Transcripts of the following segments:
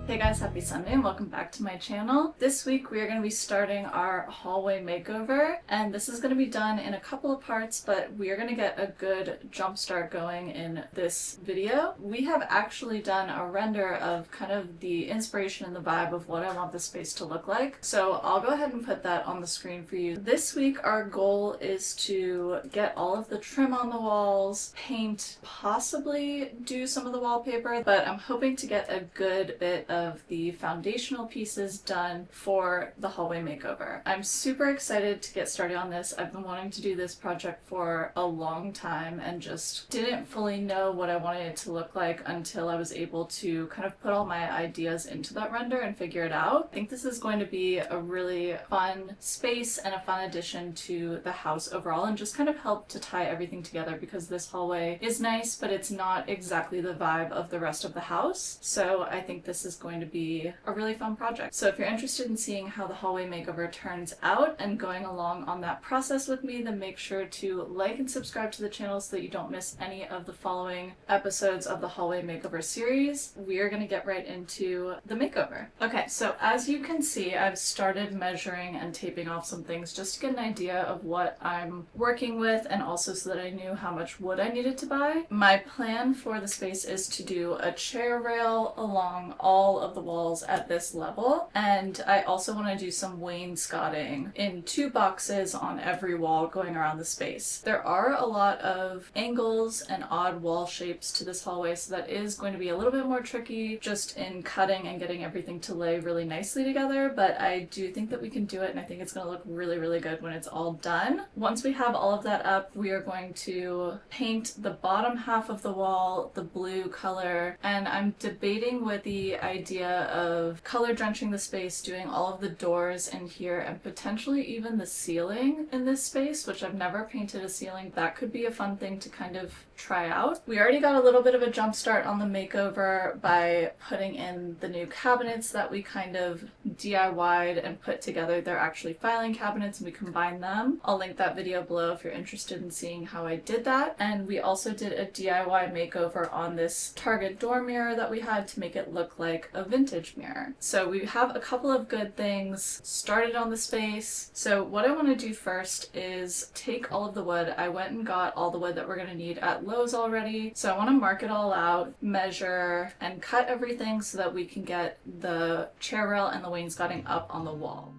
Hey guys, happy Sunday and welcome back to my channel. This week we are going to be starting our hallway makeover, and this is going to be done in a couple of parts, but we are going to get a good jump start going in this video. We have actually done a render of kind of the inspiration and the vibe of what I want the space to look like, so I'll go ahead and put that on the screen for you. This week our goal is to get all of the trim on the walls, paint, possibly do some of the wallpaper, but I'm hoping to get a good bit of the foundational pieces done for the hallway makeover. I'm super excited to get started on this. I've been wanting to do this project for a long time and just didn't fully know what I wanted it to look like until I was able to kind of put all my ideas into that render and figure it out. I think this is going to be a really fun space and a fun addition to the house overall, and just kind of help to tie everything together, because this hallway is nice, but it's not exactly the vibe of the rest of the house. So I think this is going to be a really fun project. So if you're interested in seeing how the hallway makeover turns out and going along on that process with me, then make sure to like and subscribe to the channel so that you don't miss any of the following episodes of the hallway makeover series. We are going to get right into the makeover. Okay, so as you can see, I've started measuring and taping off some things just to get an idea of what I'm working with, and also so that I knew how much wood I needed to buy. My plan for the space is to do a chair rail along all of the walls at this level, and I also want to do some wainscoting in 2 boxes on every wall going around the space. There are a lot of angles and odd wall shapes to this hallway, so that is going to be a little bit more tricky just in cutting and getting everything to lay really nicely together, but I do think that we can do it, and I think it's going to look really, really good when it's all done. Once we have all of that up, we are going to paint the bottom half of the wall the blue color, and I'm debating with the idea of color drenching the space, doing all of the doors in here, and potentially even the ceiling in this space, which I've never painted a ceiling. That could be a fun thing to kind of try out. We already got a little bit of a jump start on the makeover by putting in the new cabinets that we kind of DIY'd and put together. They're actually filing cabinets and we combined them. I'll link that video below if you're interested in seeing how I did that. And we also did a DIY makeover on this Target door mirror that we had to make it look like a vintage mirror. So we have a couple of good things started on the space. So what I want to do first is take all of the wood. I went and got all the wood that we're going to need at Lowe's already. So I want to mark it all out, measure, and cut everything so that we can get the chair rail and the wainscoting up on the wall.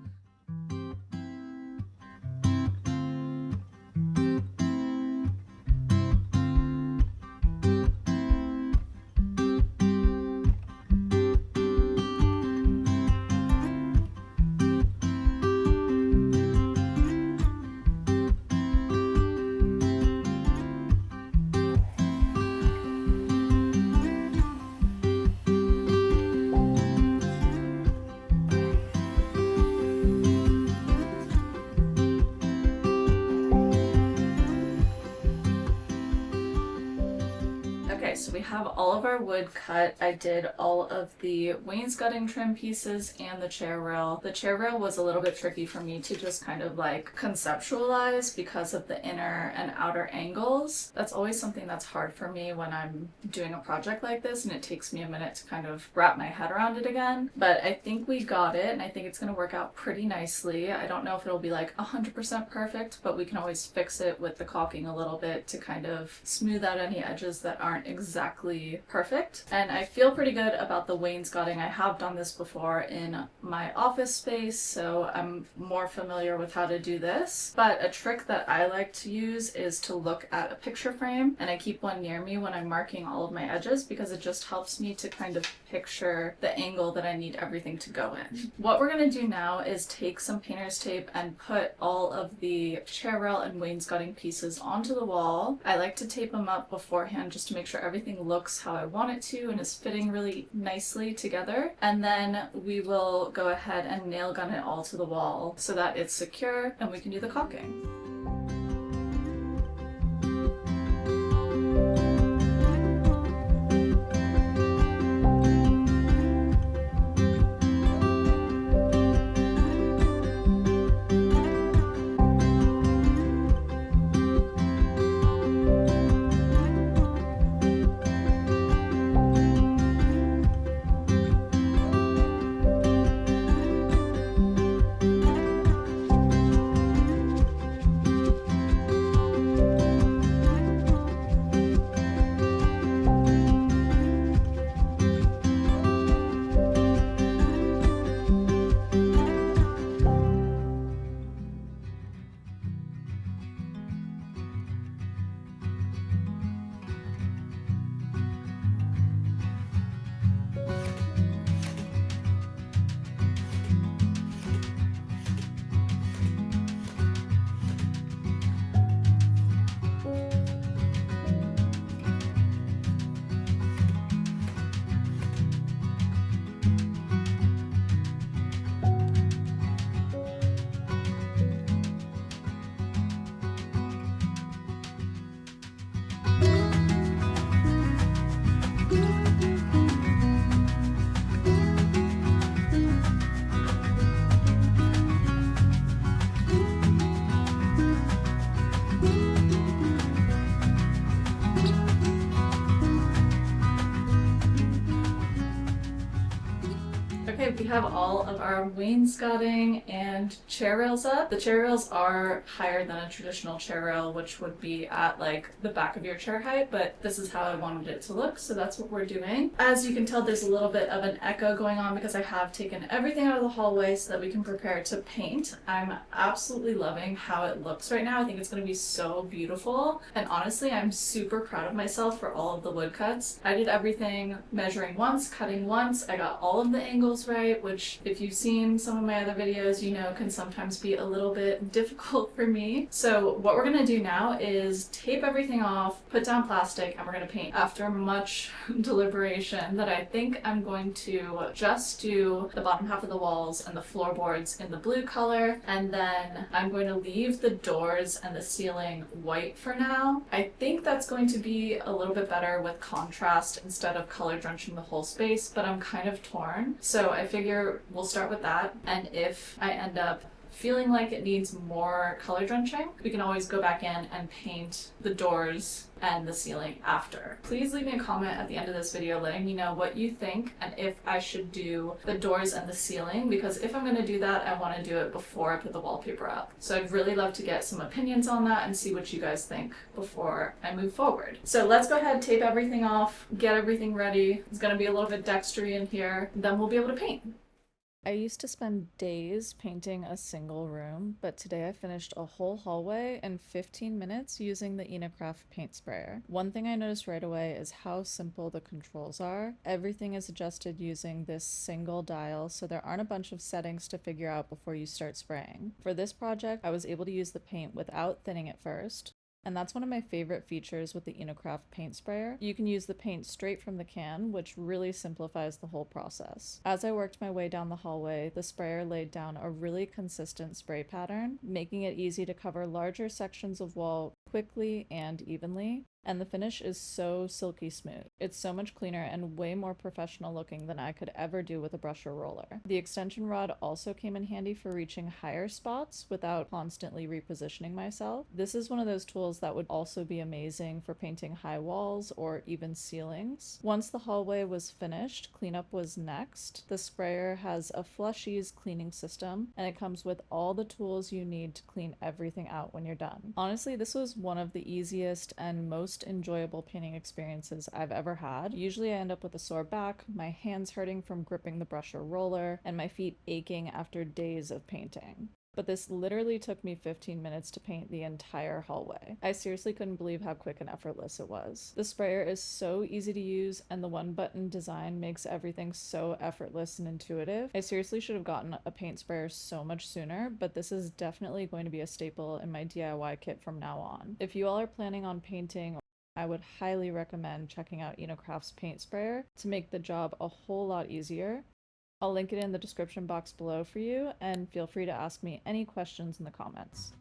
So we have all of our wood cut. I did all of the wainscoting trim pieces and the chair rail. The chair rail was a little bit tricky for me to just kind of like conceptualize because of the inner and outer angles. That's always something that's hard for me when I'm doing a project like this, and it takes me a minute to kind of wrap my head around it again. But I think we got it, and I think it's going to work out pretty nicely. I don't know if it'll be like 100% perfect, but we can always fix it with the caulking a little bit to kind of smooth out any edges that aren't exactly perfect. And I feel pretty good about the wainscoting. I have done this before in my office space, so I'm more familiar with how to do this. But a trick that I like to use is to look at a picture frame, and I keep one near me when I'm marking all of my edges, because it just helps me to kind of picture the angle that I need everything to go in. What we're going to do now is take some painter's tape and put all of the chair rail and wainscoting pieces onto the wall. I like to tape them up beforehand just to make sure everything looks how I want it to and is fitting really nicely together. And then we will go ahead and nail gun it all to the wall so that it's secure and we can do the caulking. Okay, we have all of our wainscoting and chair rails up. The chair rails are higher than a traditional chair rail, which would be at like the back of your chair height, but this is how I wanted it to look, so that's what we're doing. As you can tell, there's a little bit of an echo going on because I have taken everything out of the hallway so that we can prepare to paint. I'm absolutely loving how it looks right now. I think it's going to be so beautiful, and honestly, I'm super proud of myself for all of the wood cuts. I did everything measuring once, cutting once. I got all of the angles right, which if you've seen some of my other videos, you know can sometimes be a little bit difficult for me. So what we're gonna do now is tape everything off, put down plastic, and we're gonna paint. After much deliberation, that I think I'm going to just do the bottom half of the walls and the floorboards in the blue color, and then I'm going to leave the doors and the ceiling white for now. I think that's going to be a little bit better with contrast instead of color drenching the whole space, but I'm kind of torn. So I figure we'll start with that, and if I end up feeling like it needs more color drenching, we can always go back in and paint the doors and the ceiling after. Please leave me a comment at the end of this video letting me know what you think and if I should do the doors and the ceiling, because if I'm going to do that, I want to do it before I put the wallpaper up. So I'd really love to get some opinions on that and see what you guys think before I move forward. So let's go ahead, tape everything off, get everything ready. It's going to be a little bit dextery in here, then we'll be able to paint. I used to spend days painting a single room, but today I finished a whole hallway in 15 minutes using the InoKraft paint sprayer. One thing I noticed right away is how simple the controls are. Everything is adjusted using this single dial, so there aren't a bunch of settings to figure out before you start spraying. For this project, I was able to use the paint without thinning it first. And that's one of my favorite features with the InoKraft paint sprayer. You can use the paint straight from the can, which really simplifies the whole process. As I worked my way down the hallway, the sprayer laid down a really consistent spray pattern, making it easy to cover larger sections of wall quickly and evenly. And the finish is so silky smooth. It's so much cleaner and way more professional looking than I could ever do with a brush or roller. The extension rod also came in handy for reaching higher spots without constantly repositioning myself. This is one of those tools that would also be amazing for painting high walls or even ceilings. Once the hallway was finished, cleanup was next. The sprayer has a flush ease cleaning system, and it comes with all the tools you need to clean everything out when you're done. Honestly, this was one of the easiest and most enjoyable painting experiences I've ever had. Usually I end up with a sore back, my hands hurting from gripping the brush or roller, and my feet aching after days of painting. But this literally took me 15 minutes to paint the entire hallway. I seriously couldn't believe how quick and effortless it was. The sprayer is so easy to use, and the one-button design makes everything so effortless and intuitive. I seriously should have gotten a paint sprayer so much sooner, but this is definitely going to be a staple in my DIY kit from now on. If you all are planning on painting, I would highly recommend checking out InoKraft's paint sprayer to make the job a whole lot easier. I'll link it in the description box below for you, and feel free to ask me any questions in the comments.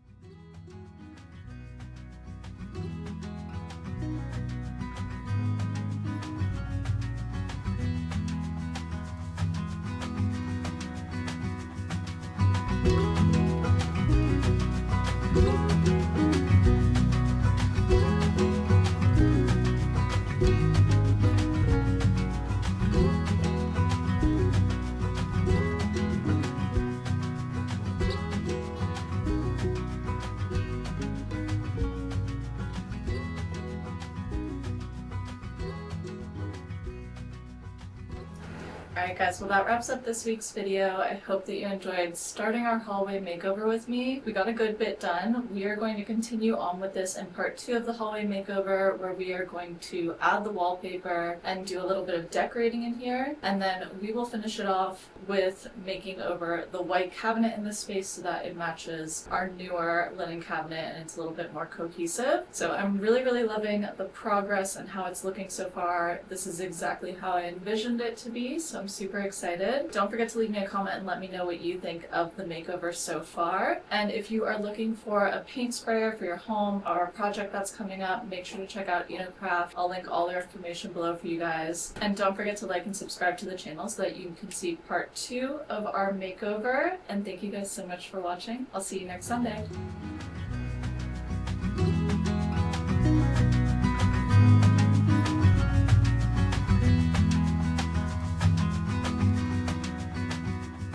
Alright guys, well that wraps up this week's video. I hope that you enjoyed starting our hallway makeover with me. We got a good bit done. We are going to continue on with this in part 2 of the hallway makeover, where we are going to add the wallpaper and do a little bit of decorating in here. And then we will finish it off with making over the white cabinet in this space so that it matches our newer linen cabinet and it's a little bit more cohesive. So I'm really loving the progress and how it's looking so far. This is exactly how I envisioned it to be, so I'm super excited. Don't forget to leave me a comment and let me know what you think of the makeover so far. And if you are looking for a paint sprayer for your home or a project that's coming up, make sure to check out InoKraft. I'll link all their information below for you guys. And don't forget to like and subscribe to the channel so that you can see part 2 of our makeover. And thank you guys so much for watching. I'll see you next Sunday.